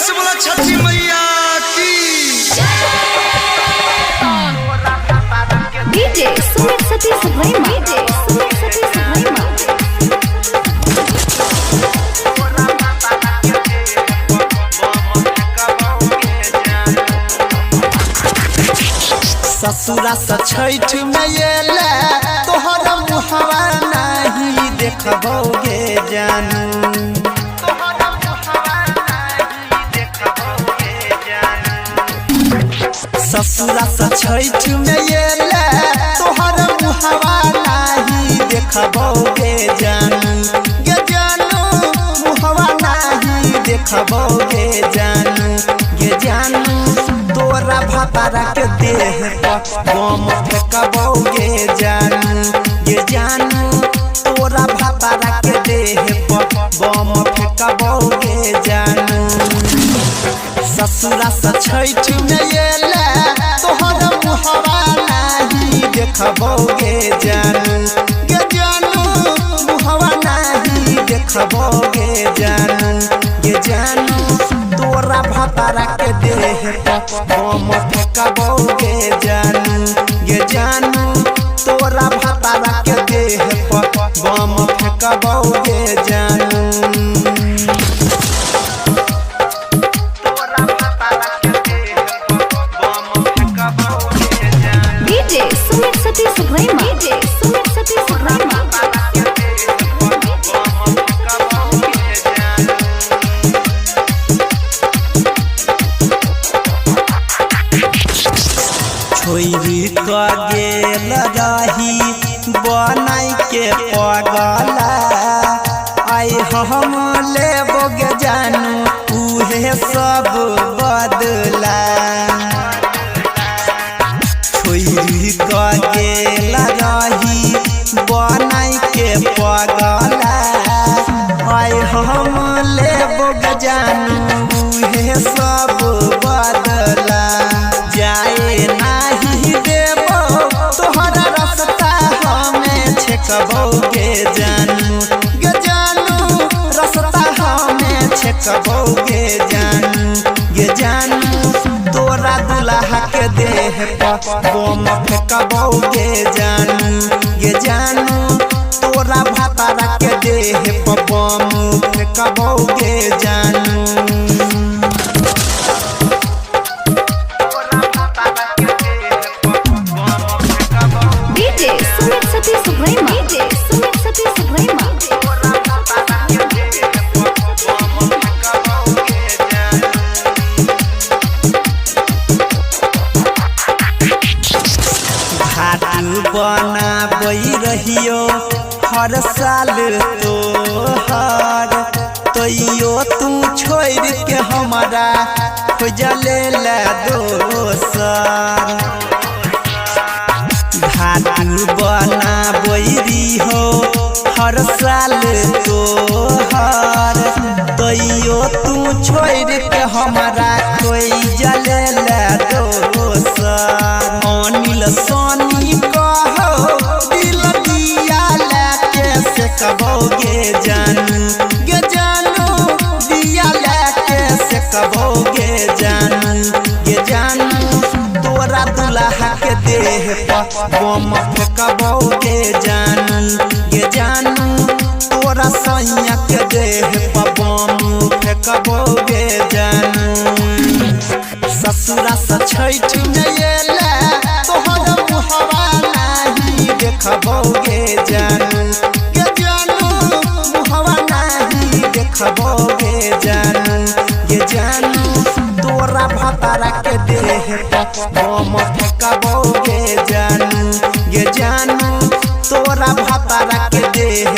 से बोला छठी मैया की डीजे सुमित सतीश वर्मा ससुरा से छठ में येले तोहर मुहवा नहीं देखबोगे जानू। ससुरा से छठ में येले तोहर मुहवा नहीं देखबोगे जानू। गे जानू मुहवा नहीं देखबोगे जानू। गे जानू तोरा भतारा के देह पर बम फेंकबोगे जानू। गे जानू तोरा भतारा के देह पर बम फेंकबोगे जानू। ससुरा से छठ में येले तोहर मुहवा नहीं देखबोगे जानू। गे जानू मुहवा नहीं देखबोगे जानू। गे जानू तोरा भतारा के देह पर बम फेंकबोगे जानू। गे जानू तोरा भतारा के देह पर बम फेंकबोगे जानू। डीजे सुमित सतीश वर्मा छोरी का गेल रही बनाई के पगला आई हम लेबोगे जानू उहे सब बदला। छोरी का गेल रही बनाई के पगला आई हम लेबोगे जानू उहे सब बदला। जाए नहीं देबो तोहरा रास्ता हमें छेकबोगे जानू। गे जानू रास्ता हमें छेकबोगे जानू। गे जानू तोरा दुल्हा के देह पर बम फेंकबोगे जानू। गे जानू तोरा भतारा के देह पर बम फेंकबोगे जानू। डीजे सुमित सतीश वर्मा घाटू बनाबई रहियो हर साल तोहर तैयो तू छोड़ के हमारा खोजले ला दोसर। घाटू बनाबई रहियो हर साल तोहर तैयो तू छोड़ के हमारा खोजले ला दोसर। अनिल सोनी कहो दिल दिया लेके से कबोगे जानू। गे जानू दिया लेके से कबोगे जानू। गे जानू तोरा दुल्हा के देह पर बम फेंकबोगे जानू। गे जानू तोरा सैया के देह पर बम फेंकबोगे जानू। ससुरा से छठ में येले तोहर मुहवा नहीं देखबोगे जानू। गे जानू मुहवा नहीं देखबोगे जानू। गे जानू तोरा भतारा के देह पर बम फेंकबोगे जानू। गे जानू तोरा भतारा के देह